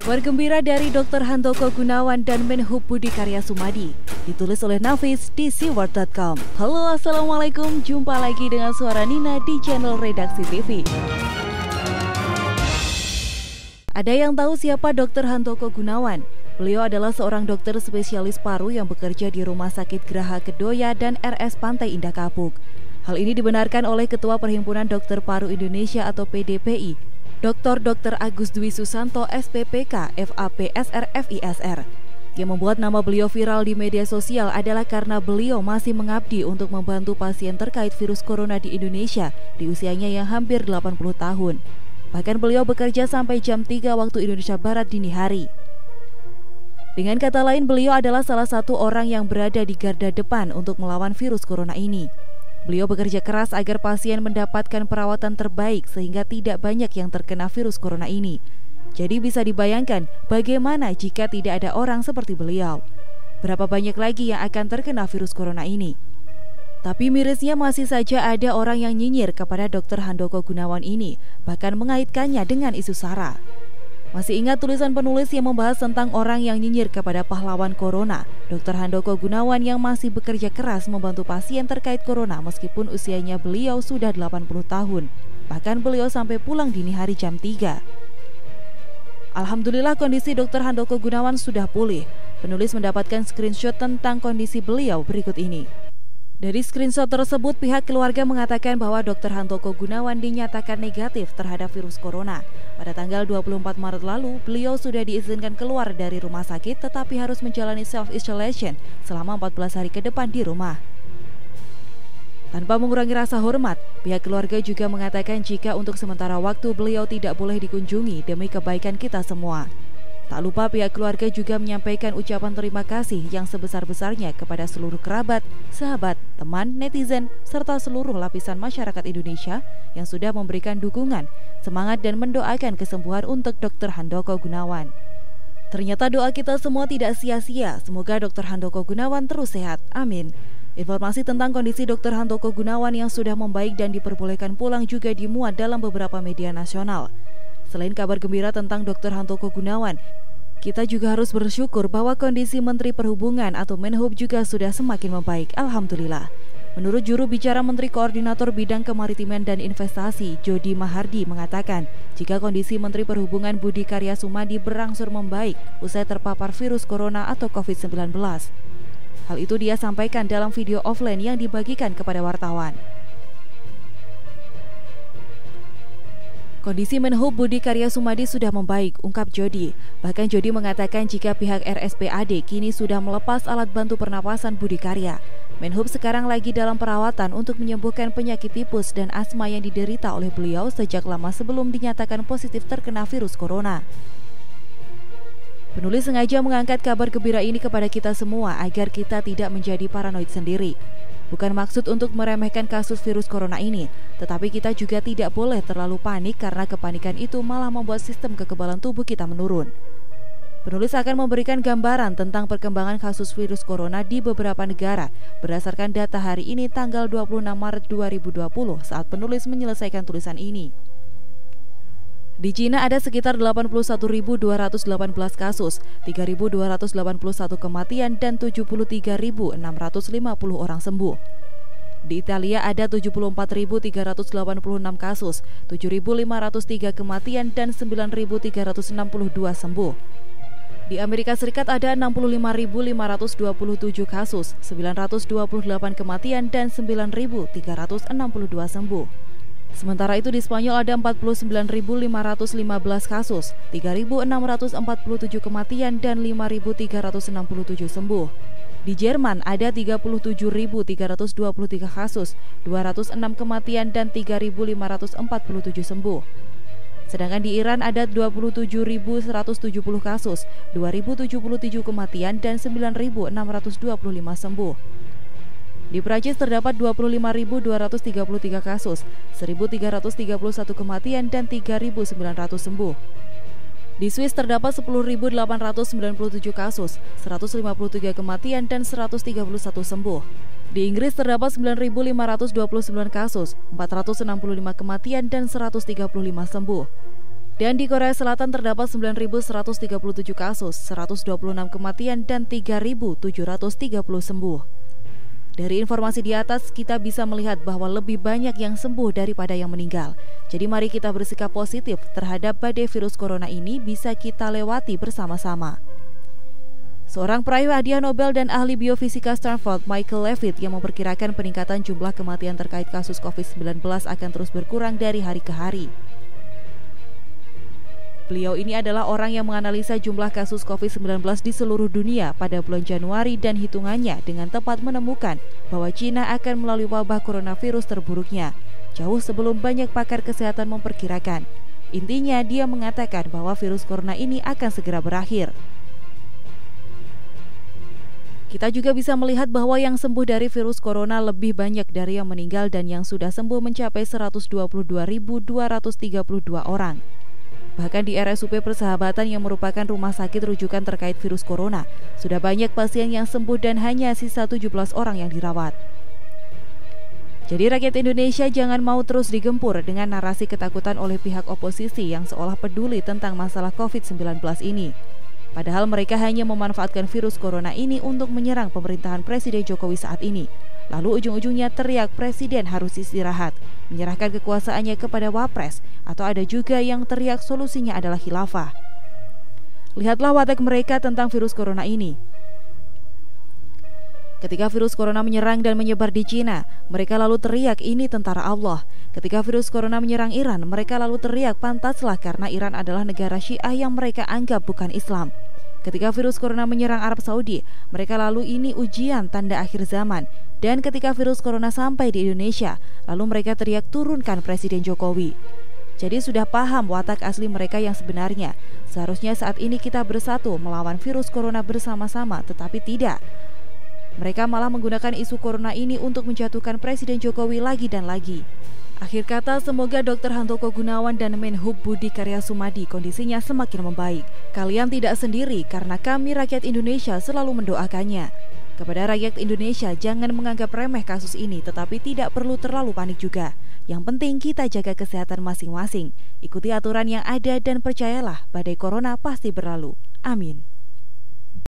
Kabar gembira dari Dr. Handoko Gunawan dan Menhub Budi Karya Sumadi, ditulis oleh Nafis di siward.com. Halo, assalamualaikum, jumpa lagi dengan suara Nina di channel Redaksi TV. Ada yang tahu siapa Dr. Handoko Gunawan? Beliau adalah seorang dokter spesialis paru yang bekerja di Rumah Sakit Graha Kedoya dan RS Pantai Indah Kapuk. Hal ini dibenarkan oleh Ketua Perhimpunan Dokter Paru Indonesia atau PDPI, Dr. Agus Dwi Susanto SPPK FAPSR FISR. Yang membuat nama beliau viral di media sosial adalah karena beliau masih mengabdi untuk membantu pasien terkait virus corona di Indonesia di usianya yang hampir 80 tahun. Bahkan beliau bekerja sampai jam 3 waktu Indonesia Barat dini hari. Dengan kata lain, beliau adalah salah satu orang yang berada di garda depan untuk melawan virus corona ini. Beliau bekerja keras agar pasien mendapatkan perawatan terbaik sehingga tidak banyak yang terkena virus corona ini. Jadi bisa dibayangkan bagaimana jika tidak ada orang seperti beliau. Berapa banyak lagi yang akan terkena virus corona ini? Tapi mirisnya masih saja ada orang yang nyinyir kepada Dr. Handoko Gunawan ini, bahkan mengaitkannya dengan isu SARA. Masih ingat tulisan penulis yang membahas tentang orang yang nyinyir kepada pahlawan corona, Dr. Handoko Gunawan yang masih bekerja keras membantu pasien terkait corona meskipun usianya beliau sudah 80 tahun. Bahkan beliau sampai pulang dini hari jam 3. Alhamdulillah kondisi Dr. Handoko Gunawan sudah pulih. Penulis mendapatkan screenshot tentang kondisi beliau berikut ini. Dari screenshot tersebut, pihak keluarga mengatakan bahwa Dr. Handoko Gunawan dinyatakan negatif terhadap virus corona. Pada tanggal 24 Maret lalu, beliau sudah diizinkan keluar dari rumah sakit tetapi harus menjalani self-isolation selama 14 hari ke depan di rumah. Tanpa mengurangi rasa hormat, pihak keluarga juga mengatakan jika untuk sementara waktu beliau tidak boleh dikunjungi demi kebaikan kita semua. Tak lupa pihak keluarga juga menyampaikan ucapan terima kasih yang sebesar-besarnya kepada seluruh kerabat, sahabat, teman, netizen, serta seluruh lapisan masyarakat Indonesia yang sudah memberikan dukungan, semangat dan mendoakan kesembuhan untuk Dr. Handoko Gunawan. Ternyata doa kita semua tidak sia-sia, semoga Dr. Handoko Gunawan terus sehat, amin. Informasi tentang kondisi Dr. Handoko Gunawan yang sudah membaik dan diperbolehkan pulang juga dimuat dalam beberapa media nasional. Selain kabar gembira tentang Dr. Handoko Gunawan, kita juga harus bersyukur bahwa kondisi Menteri Perhubungan atau Menhub juga sudah semakin membaik, alhamdulillah. Menurut juru bicara Menteri Koordinator Bidang Kemaritiman dan Investasi, Jody Mahardi mengatakan, jika kondisi Menteri Perhubungan Budi Karya Sumadi berangsur membaik usai terpapar virus corona atau COVID-19. Hal itu dia sampaikan dalam video offline yang dibagikan kepada wartawan. Kondisi Menhub Budi Karya Sumadi sudah membaik, ungkap Jody. Bahkan Jody mengatakan jika pihak RSPAD kini sudah melepas alat bantu pernapasan Budi Karya. Menhub sekarang lagi dalam perawatan untuk menyembuhkan penyakit tipus dan asma yang diderita oleh beliau sejak lama sebelum dinyatakan positif terkena virus corona. Penulis sengaja mengangkat kabar gembira ini kepada kita semua agar kita tidak menjadi paranoid sendiri. Bukan maksud untuk meremehkan kasus virus corona ini, tetapi kita juga tidak boleh terlalu panik karena kepanikan itu malah membuat sistem kekebalan tubuh kita menurun. Penulis akan memberikan gambaran tentang perkembangan kasus virus corona di beberapa negara berdasarkan data hari ini tanggal 26 Maret 2020 saat penulis menyelesaikan tulisan ini. Di Cina ada sekitar 81.218 kasus, 3.281 kematian dan 73.650 orang sembuh. Di Italia ada 74.386 kasus, 7.503 kematian dan 9.362 sembuh. Di Amerika Serikat ada 65.527 kasus, 928 kematian dan 9.362 sembuh. Sementara itu di Spanyol ada 49.515 kasus, 3.647 kematian dan 5.367 sembuh. Di Jerman ada 37.323 kasus, 206 kematian dan 3.547 sembuh. Sedangkan di Iran ada 27.170 kasus, 2.077 kematian dan 9.625 sembuh. Di Prancis terdapat 25.233 kasus, 1.331 kematian dan 3.900 sembuh. Di Swiss terdapat 10.897 kasus, 153 kematian dan 131 sembuh. Di Inggris terdapat 9.529 kasus, 465 kematian dan 135 sembuh. Dan di Korea Selatan terdapat 9.137 kasus, 126 kematian, dan 3.730 sembuh. Dari informasi di atas, kita bisa melihat bahwa lebih banyak yang sembuh daripada yang meninggal. Jadi mari kita bersikap positif terhadap badai virus corona ini bisa kita lewati bersama-sama. Seorang peraih hadiah Nobel dan ahli biofisika Stanford, Michael Levitt, yang memperkirakan peningkatan jumlah kematian terkait kasus COVID-19 akan terus berkurang dari hari ke hari. Beliau ini adalah orang yang menganalisa jumlah kasus COVID-19 di seluruh dunia pada bulan Januari dan hitungannya dengan tepat menemukan bahwa Cina akan melalui wabah coronavirus terburuknya, jauh sebelum banyak pakar kesehatan memperkirakan. Intinya, dia mengatakan bahwa virus corona ini akan segera berakhir. Kita juga bisa melihat bahwa yang sembuh dari virus corona lebih banyak dari yang meninggal dan yang sudah sembuh mencapai 122.232 orang. Bahkan di RSUP Persahabatan yang merupakan rumah sakit rujukan terkait virus corona, sudah banyak pasien yang sembuh dan hanya sisa 17 orang yang dirawat. Jadi rakyat Indonesia jangan mau terus digempur dengan narasi ketakutan oleh pihak oposisi yang seolah peduli tentang masalah COVID-19 ini. Padahal mereka hanya memanfaatkan virus corona ini untuk menyerang pemerintahan Presiden Jokowi saat ini. Lalu ujung-ujungnya teriak presiden harus istirahat, menyerahkan kekuasaannya kepada Wapres, atau ada juga yang teriak solusinya adalah khilafah. Lihatlah watak mereka tentang virus corona ini. Ketika virus corona menyerang dan menyebar di Cina, mereka lalu teriak ini tentara Allah. Ketika virus corona menyerang Iran, mereka lalu teriak pantaslah karena Iran adalah negara Syiah yang mereka anggap bukan Islam. Ketika virus corona menyerang Arab Saudi, mereka lalu ini ujian tanda akhir zaman. Dan ketika virus corona sampai di Indonesia, lalu mereka teriak turunkan Presiden Jokowi. Jadi sudah paham watak asli mereka yang sebenarnya. Seharusnya saat ini kita bersatu melawan virus corona bersama-sama, tetapi tidak. Mereka malah menggunakan isu corona ini untuk menjatuhkan Presiden Jokowi lagi dan lagi. Akhir kata, semoga Dr. Handoko Gunawan dan Menhub Budi Karya Sumadi kondisinya semakin membaik. Kalian tidak sendiri karena kami rakyat Indonesia selalu mendoakannya. Kepada rakyat Indonesia, jangan menganggap remeh kasus ini, tetapi tidak perlu terlalu panik juga. Yang penting kita jaga kesehatan masing-masing. Ikuti aturan yang ada dan percayalah, badai corona pasti berlalu. Amin.